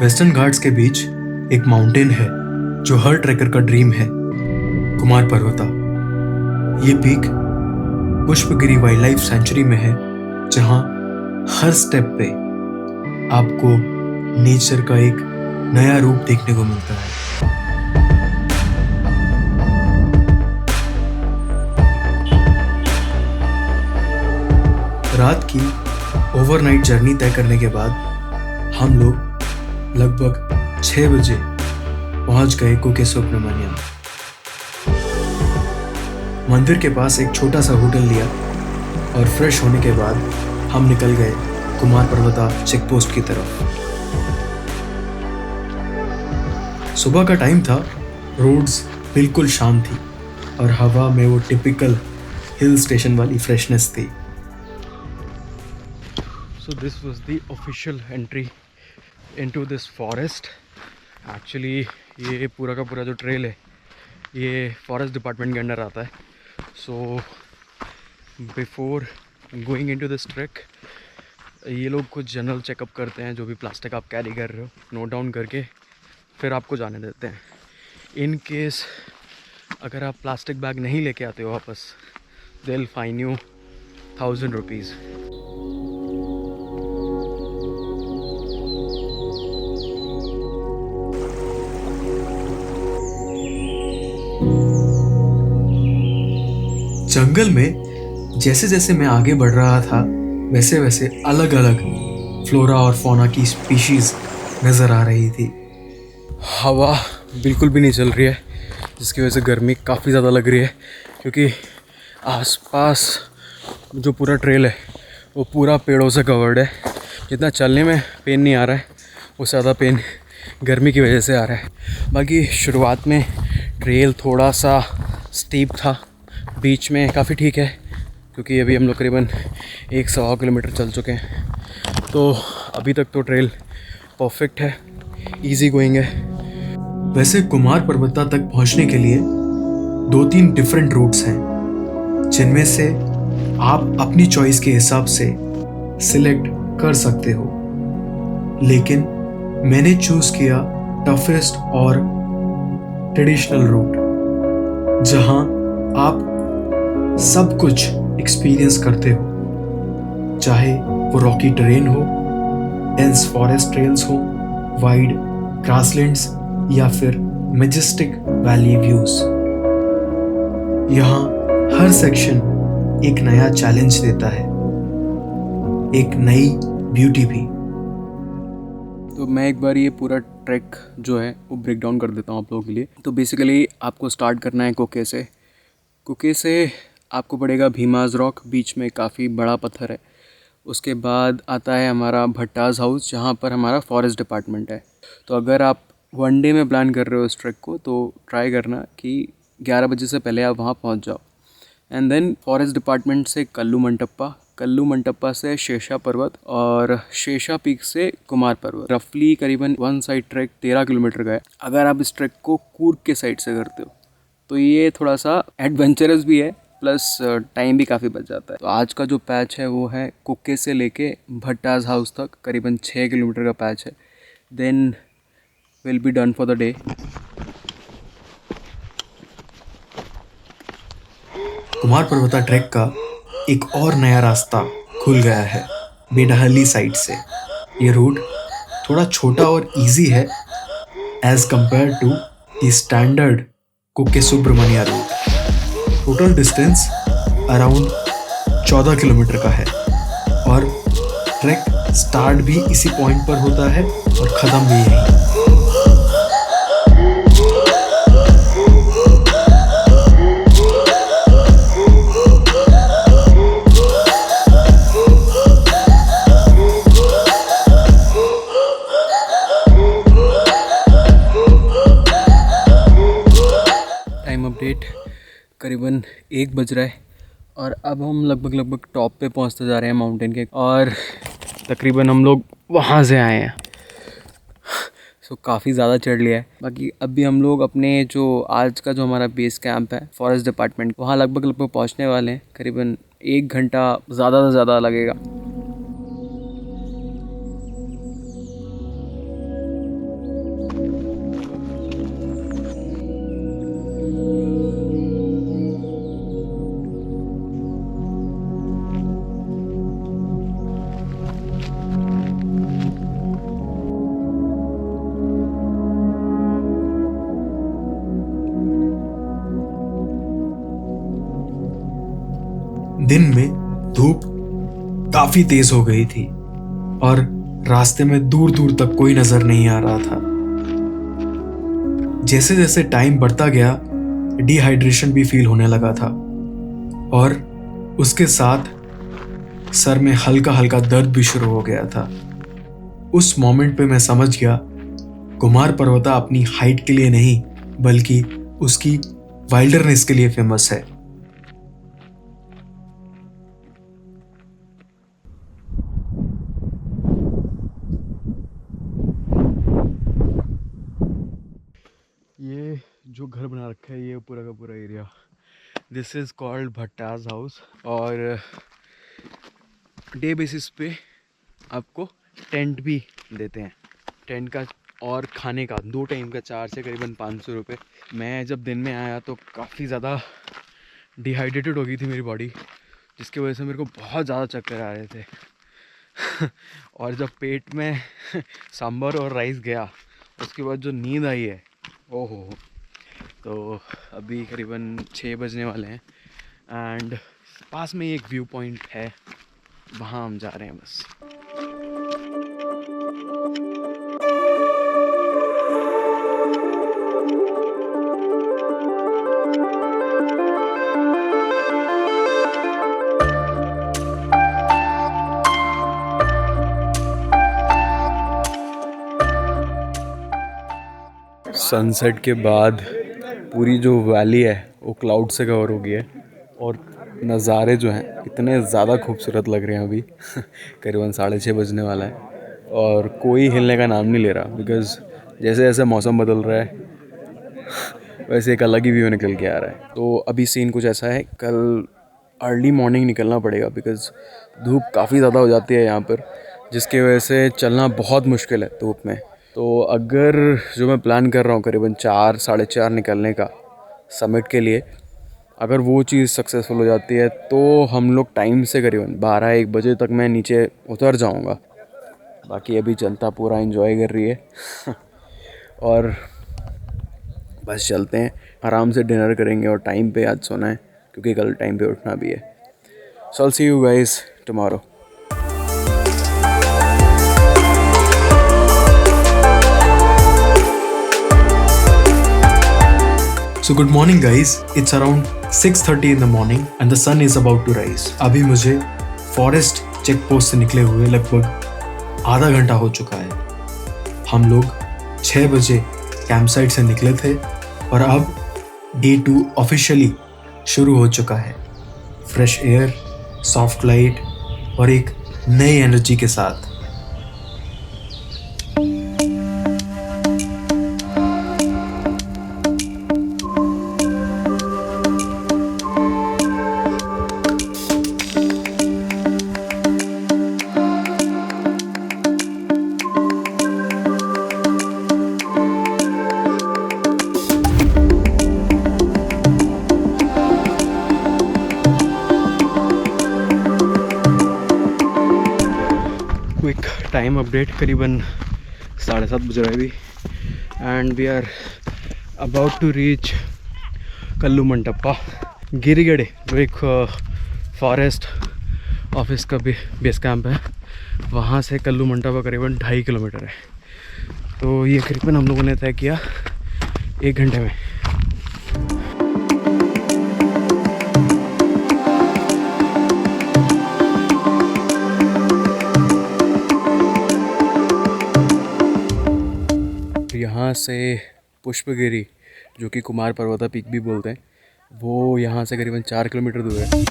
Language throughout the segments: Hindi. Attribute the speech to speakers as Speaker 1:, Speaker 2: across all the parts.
Speaker 1: वेस्टर्न घाट्स के बीच एक माउंटेन है जो हर ट्रैकर का ड्रीम है, कुमार पर्वता। ये peak Pushpagiri wild life sanctuary में है, जहां हर स्टेप पे आपको नेचर का एक नया रूप देखने को मिलता है। रात की ओवरनाइट जर्नी तय करने के बाद हम लोग लगभग 6 बजे पहुंच गए कुके सुब्रमण्यम। मंदिर के पास एक छोटा सा होटल लिया और फ्रेश होने के बाद हम निकल गए कुमार पर्वता चेक पोस्ट की तरफ। सुबह का टाइम था, रोड्स बिल्कुल शांत थी और हवा में वो टिपिकल हिल स्टेशन वाली फ्रेशनेस थी।
Speaker 2: So this was the official entry into this forest. Actually ये पूरा का पूरा जो ट्रेल है ये फॉरेस्ट डिपार्टमेंट के अंडर आता है। So before going into this trek ये लोग कुछ जनरल चेकअप करते हैं, जो भी प्लास्टिक आप कैरी कर रहे हो नोट डाउन करके फिर आपको जाने देते हैं। इन केस अगर आप प्लास्टिक बैग नहीं लेके आते हो वापस, they will fine you 1000 rupees.
Speaker 1: जंगल में जैसे जैसे मैं आगे बढ़ रहा था, वैसे वैसे अलग अलग फ्लोरा और फौना की स्पीशीज नज़र आ रही थी।
Speaker 2: हवा बिल्कुल भी नहीं चल रही है, जिसकी वजह से गर्मी काफ़ी ज़्यादा लग रही है, क्योंकि आसपास जो पूरा ट्रेल है वो पूरा पेड़ों से कवर्ड है। जितना चलने में पेन नहीं आ रहा है, उससे ज़्यादा पेन गर्मी की वजह से आ रहा है। बाकी शुरुआत में ट्रेल थोड़ा सा स्टीप था, बीच में काफ़ी ठीक है, क्योंकि अभी हम लोग करीबन 1-1.25 किलोमीटर चल चुके हैं, तो अभी तक तो ट्रेल परफेक्ट है, इजी गोइंग है।
Speaker 1: वैसे कुमार पर्वता तक पहुंचने के लिए 2-3 डिफरेंट रूट्स हैं, जिनमें से आप अपनी चॉइस के हिसाब से सिलेक्ट कर सकते हो, लेकिन मैंने चूज किया टफेस्ट और ट्रेडिशनल रूट, जहां आप सब कुछ एक्सपीरियंस करते हो, चाहे वो रॉकी टेरेन हो, डेंस फॉरेस्ट ट्रेल्स हो, वाइड ग्रासलैंड्स या फिर मैजेस्टिक वैली व्यूज। यहाँ हर सेक्शन एक नया चैलेंज देता है, एक नई ब्यूटी भी।
Speaker 2: तो मैं एक बार ये पूरा ट्रैक जो है वो ब्रेक डाउन कर देता हूँ आप लोगों के लिए। तो बेसिकली आपको स्टार्ट करना है कुके से। कुके से आपको पड़ेगा भीमाज रॉक, बीच में काफ़ी बड़ा पत्थर है। उसके बाद आता है हमारा भट्टाज हाउस, जहाँ पर हमारा फॉरेस्ट डिपार्टमेंट है। तो अगर आप वन डे में प्लान कर रहे हो इस ट्रैक को, तो ट्राई करना कि 11 बजे से पहले आप वहाँ पहुँच जाओ। एंड देन फॉरेस्ट डिपार्टमेंट से कल्लू मंटप्पा से शेषा पर्वत और शेषा पीक से कुमार पर्वत। रफली करीबन वन साइड ट्रैक 13 किलोमीटर का है। अगर आप इस ट्रैक को कूर्ग के साइड से करते हो तो ये थोड़ा सा एडवेंचरस भी है, प्लस टाइम भी काफ़ी बच जाता है। तो आज का जो पैच है वो है कुके से लेके भट्टाज हाउस तक, करीबन 6 किलोमीटर का पैच है। Then will be done for the day.
Speaker 1: Kumara Parvata trek का एक और नया रास्ता खुल गया है बेडहली साइड से। ये रूट थोड़ा छोटा और इजी है as compared to the standard Kukke Subramanya route. Total distance around 14 kilometre का है और ट्रैक स्टार्ट भी इसी पॉइंट पर होता है और ख़त्म भी यहीं।
Speaker 2: टाइम अपडेट करीबन 1 बज रहा है और अब हम लगभग टॉप पे पहुंचते जा रहे हैं माउंटेन के, और तकरीबन हम लोग वहाँ से आए हैं। सो काफ़ी ज़्यादा चढ़ लिया है। बाकी अभी हम लोग अपने जो आज का जो हमारा बेस कैंप है फॉरेस्ट डिपार्टमेंट, वहाँ लगभग पहुँचने वाले हैं। करीबन 1 घंटा ज़्यादा से ज़्यादा लगेगा।
Speaker 1: दिन में धूप काफी तेज हो गई थी और रास्ते में दूर दूर तक कोई नजर नहीं आ रहा था। जैसे जैसे टाइम बढ़ता गया डिहाइड्रेशन भी फील होने लगा था और उसके साथ सर में हल्का हल्का दर्द भी शुरू हो गया था। उस मोमेंट पे मैं समझ गया कुमार पर्वता अपनी हाइट के लिए नहीं बल्कि उसकी वाइल्डरनेस के लिए फेमस है।
Speaker 2: ये जो घर बना रखा है ये पूरा का पूरा area, this is called Bhatta's house. और डे बेसिस पे आपको टेंट भी देते हैं, टेंट का और खाने का 2 टाइम का चार्ज है करीबन 500 रुपये। मैं जब दिन में आया तो काफ़ी ज़्यादा डिहाइड्रेटेड हो गई थी मेरी बॉडी, जिसकी वजह से मेरे को बहुत ज़्यादा चक्कर आ रहे थे और जब पेट में सांभर और राइस गया उसके बाद जो नींद आई है ओहो। तो अभी करीबन 6 बजने वाले हैं एंड पास में एक व्यू पॉइंट है, वहाँ हम जा रहे हैं बस। सनसेट के बाद पूरी जो वैली है वो क्लाउड से कवर हो गई है और नज़ारे जो हैं इतने ज़्यादा खूबसूरत लग रहे हैं अभी करीबन 6:30 बजने वाला है और कोई हिलने का नाम नहीं ले रहा, बिकॉज़ जैसे जैसे मौसम बदल रहा है वैसे एक अलग ही व्यू निकल के आ रहा है। तो अभी सीन कुछ ऐसा है, कल अर्ली मॉर्निंग निकलना पड़ेगा बिकॉज़ धूप काफ़ी ज़्यादा हो जाती है यहाँ पर, जिसकी वजह से चलना बहुत मुश्किल है धूप में। तो अगर जो मैं प्लान कर रहा हूँ करीबन 4 साढ़े 4 निकलने का समिट के लिए, अगर वो चीज़ सक्सेसफुल हो जाती है तो हम लोग टाइम से करीबन 12-1 बजे तक मैं नीचे उतर जाऊँगा। बाकी अभी जनता पूरा एंजॉय कर रही है और बस चलते हैं, आराम से डिनर करेंगे और टाइम पे आज सोना है क्योंकि कल टाइम पे उठना भी है। So I will see you guys tomorrow.
Speaker 1: So good morning guys, it's around 6:30 in the morning and the sun is about to rise. अभी मुझे फॉरेस्ट चेक पोस्ट से निकले हुए लगभग आधा घंटा हो चुका है। हम लोग 6 बजे कैंप साइट से निकले थे और अब डे 2 ऑफिशियली शुरू हो चुका है। फ्रेश एयर, सॉफ्ट लाइट और एक नई एनर्जी के साथ।
Speaker 2: क्विक टाइम अपडेट, करीबन 7:30 बज रहा है अभी and we are about to reach Kallu Mantappa Girigadde, जो एक फॉरेस्ट ऑफिस का भी बेस कैंप है। वहाँ से कल्लू मंटप्पा करीबन 2.5 किलोमीटर है। तो ये करीबन हम लोगों ने तय किया 1 घंटे में। यहाँ से पुष्पगिरी, जो कि कुमार पर्वता पीक भी बोलते हैं, वो यहाँ से करीबन 4 किलोमीटर दूर है।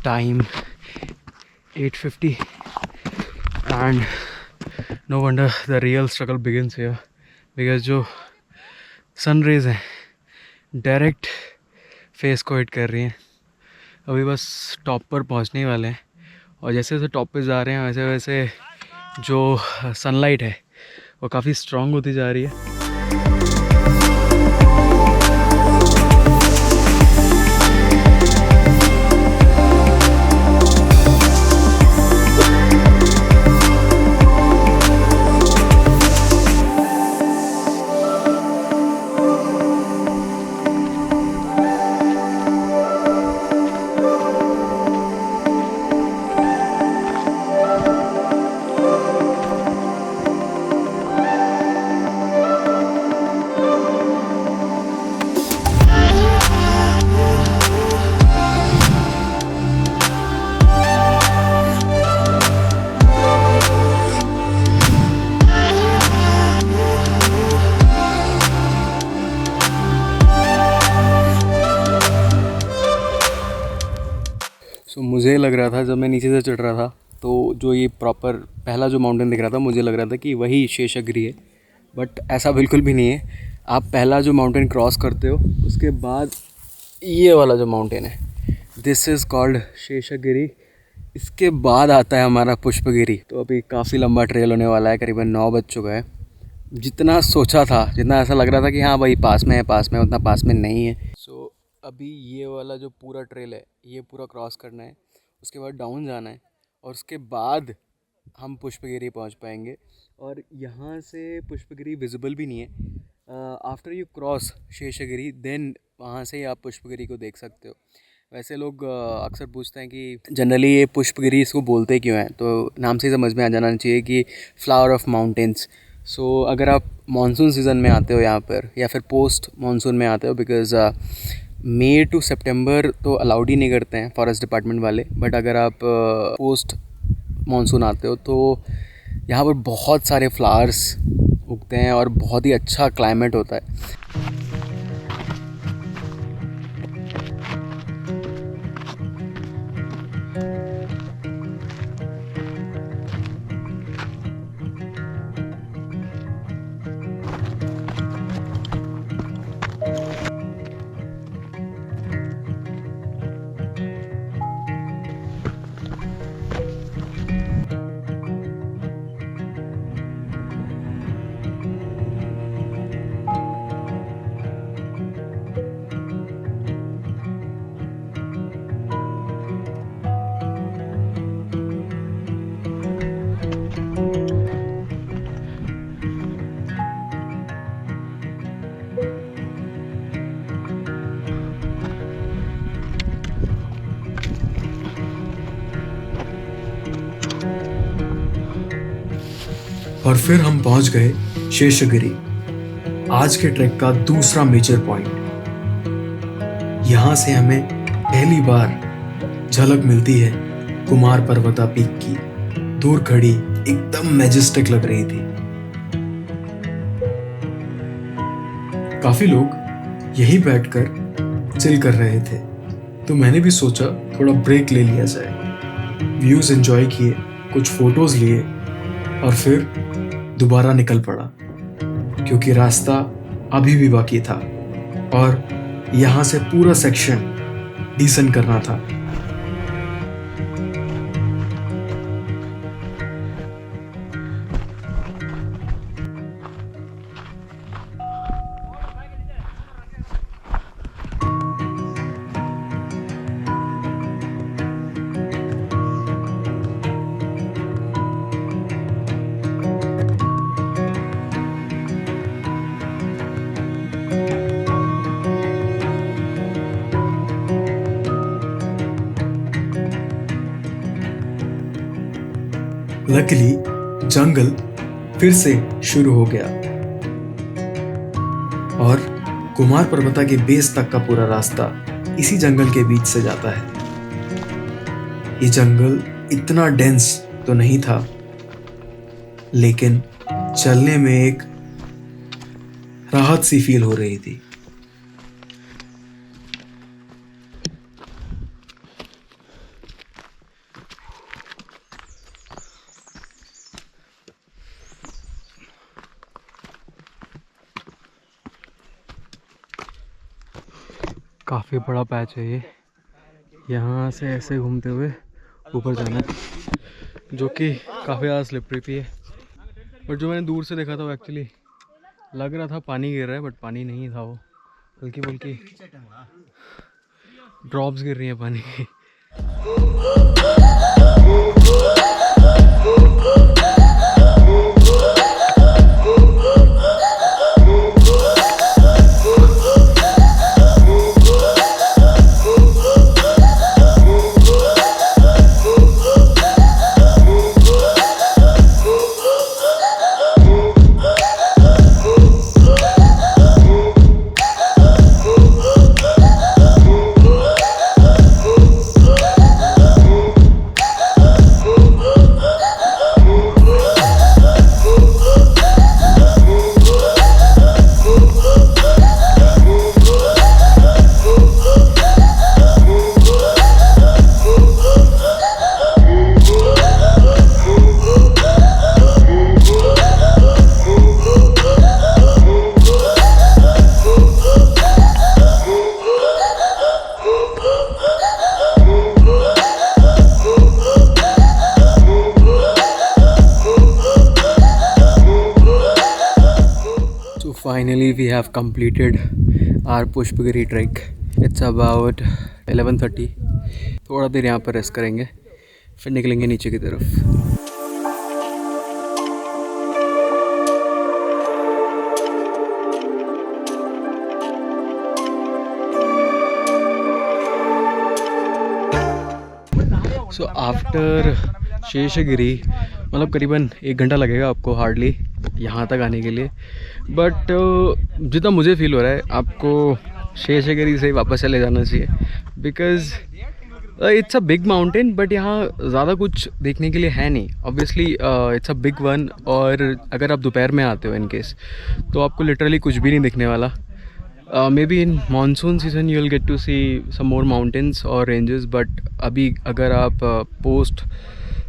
Speaker 2: Time 8:50 and no wonder the real struggle begins here, because जो सन रेज हैं डायरेक्ट फेस को हिट कर रही हैं। अभी बस टॉप पर पहुंचने ही वाले हैं और जैसे जैसे टॉप पे जा रहे हैं वैसे वैसे जो सनलाइट है वो काफ़ी स्ट्रॉन्ग होती जा रही है। सो मुझे लग रहा था जब मैं नीचे से चढ़ रहा था तो जो ये प्रॉपर पहला जो माउंटेन दिख रहा था मुझे लग रहा था कि वही शेषगिरी है, बट ऐसा बिल्कुल भी नहीं है। आप पहला जो माउंटेन क्रॉस करते हो उसके बाद ये वाला जो माउंटेन है, दिस इज़ कॉल्ड शेषगिरी। इसके बाद आता है हमारा पुष्पगिरी। तो अभी काफ़ी लंबा ट्रेल होने वाला है, करीबन 9 बज चुका है। जितना सोचा था, जितना ऐसा लग रहा था कि हाँ भाई पास में है, उतना पास में नहीं है। सो अभी ये वाला जो पूरा ट्रेल है ये पूरा क्रॉस करना है, उसके बाद डाउन जाना है और उसके बाद हम पुष्पगिरी पहुंच पाएंगे। और यहाँ से पुष्पगिरी विजिबल भी नहीं है। After you cross Sheshagiri then वहाँ से ही आप पुष्पगिरी को देख सकते हो। वैसे लोग अक्सर पूछते हैं कि जनरली ये पुष्पगिरी इसको बोलते क्यों हैं, तो नाम से ही समझ में आ जाना चाहिए कि फ्लावर ऑफ माउंटेन्स। सो अगर आप मानसून सीज़न में आते हो यहाँ पर या फिर पोस्ट मानसून में आते हो, बिकॉज़ मई टू सितंबर तो अलाउड ही नहीं करते हैं फॉरेस्ट डिपार्टमेंट वाले, बट अगर आप पोस्ट मानसून आते हो तो यहाँ पर बहुत सारे फ्लावर्स उगते हैं और बहुत ही अच्छा क्लाइमेट होता है।
Speaker 1: और फिर हम पहुंच गए शेषगिरी, आज के ट्रैक का दूसरा मेजर पॉइंट। यहां से हमें पहली बार झलक मिलती है कुमार पर्वता पीक की। दूर खड़ी एकदम मैजेस्टिक लग रही थी। काफी लोग यहीं बैठकर चिल कर रहे थे, तो मैंने भी सोचा थोड़ा ब्रेक ले लिया जाए। व्यूज एंजॉय किए, कुछ फोटोज लिए और फिर दोबारा निकल पड़ा, क्योंकि रास्ता अभी भी बाकी था और यहाँ से पूरा सेक्शन डिसेंड करना था। लकीली जंगल फिर से शुरू हो गया और कुमार पर्वता के बेस तक का पूरा रास्ता इसी जंगल के बीच से जाता है। ये जंगल इतना डेंस तो नहीं था, लेकिन चलने में एक राहत सी फील हो रही थी।
Speaker 2: काफ़ी बड़ा पैच है ये, यहाँ से ऐसे घूमते हुए ऊपर जाना है, जो कि काफ़ी ज़्यादा स्लिपरी भी है। बट जो मैंने दूर से देखा था वो एक्चुअली लग रहा था पानी गिर रहा है, बट पानी नहीं था, वो हल्की फुल्की ड्रॉप्स गिर रही हैं पानी की। Finally we have completed our Pushpagiri track. It's about 11:30। थोड़ा देर यहाँ पर रेस्ट करेंगे, फिर निकलेंगे नीचे की तरफ। सो आफ्टर शेषगिरी मतलब करीबन 1 घंटा लगेगा आपको हार्डली यहाँ तक आने के लिए। बट जितना मुझे फील हो रहा है आपको शेषगिरी से वापस चले जाना चाहिए, because it's a big mountain, but यहाँ ज़्यादा कुछ देखने के लिए है नहीं। Obviously it's a big one, और अगर आप दोपहर में आते हो इन केस तो आपको लिटरली कुछ भी नहीं दिखने वाला। Maybe in monsoon season you will get to see some more mountains और रेंजेस, बट अभी अगर आप पोस्ट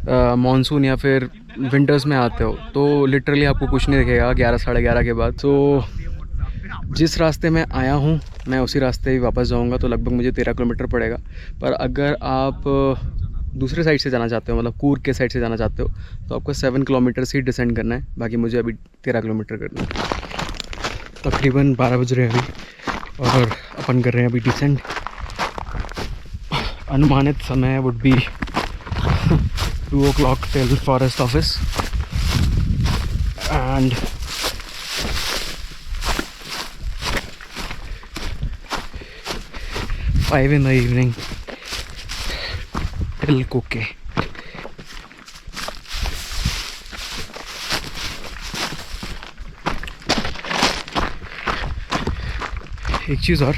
Speaker 2: मानसून या फिर विंटर्स में आते हो तो लिटरली आपको कुछ नहीं दिखेगा 11 साढ़े 11 के बाद। तो जिस रास्ते में आया हूँ मैं उसी रास्ते ही वापस जाऊँगा, तो लगभग मुझे 13 किलोमीटर पड़ेगा। पर अगर आप दूसरे साइड से जाना चाहते हो, मतलब कूर्ग के साइड से जाना चाहते हो, तो आपको 7 किलोमीटर ही डिसेंड करना है। बाकी मुझे अभी 13 किलोमीटर करना है। तकरीबन 12 बज रहे हैं अभी और अपन कर रहे हैं अभी डिसेंड। अनुमानित समय would be 2 o'clock till forest office, and five in the evening till Kuke. एक चीज़ और,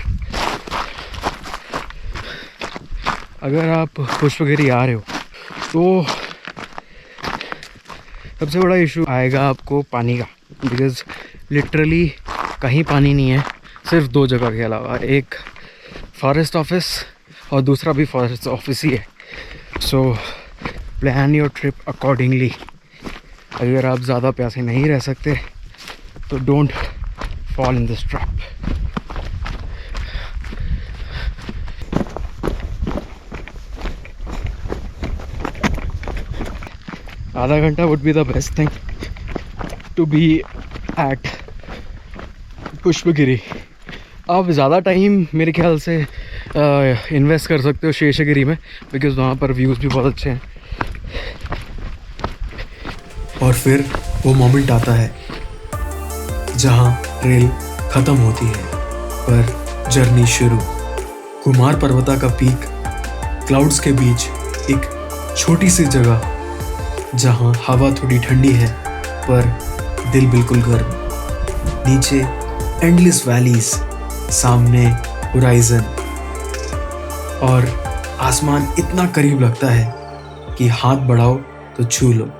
Speaker 2: अगर आप पुष्पगिरी आ रहे हो तो सबसे बड़ा इशू आएगा आपको पानी का, बिकॉज़ लिटरली कहीं पानी नहीं है, सिर्फ 2 जगह के अलावा, एक फॉरेस्ट ऑफिस और दूसरा भी फॉरेस्ट ऑफिस ही है। So plan your trip accordingly. अगर आप ज़्यादा प्यासे नहीं रह सकते तो don't fall in this trap. आधा घंटा would be the best thing to be at Pushpagiri. आप ज़्यादा टाइम मेरे ख्याल से इन्वेस्ट कर सकते हो शेषगिरी में, बिकॉज़ वहाँ पर व्यूज़ भी बहुत अच्छे हैं।
Speaker 1: और फिर वो मोमेंट आता है जहाँ ट्रेल ख़त्म होती है पर जर्नी शुरू। कुमार पर्वता का पीक क्लाउड्स के बीच एक छोटी सी जगह जहाँ हवा थोड़ी ठंडी है पर दिल बिल्कुल गर्म। नीचे एंडलेस वैलीज, सामने होराइजन, और आसमान इतना करीब लगता है कि हाथ बढ़ाओ तो छू लो।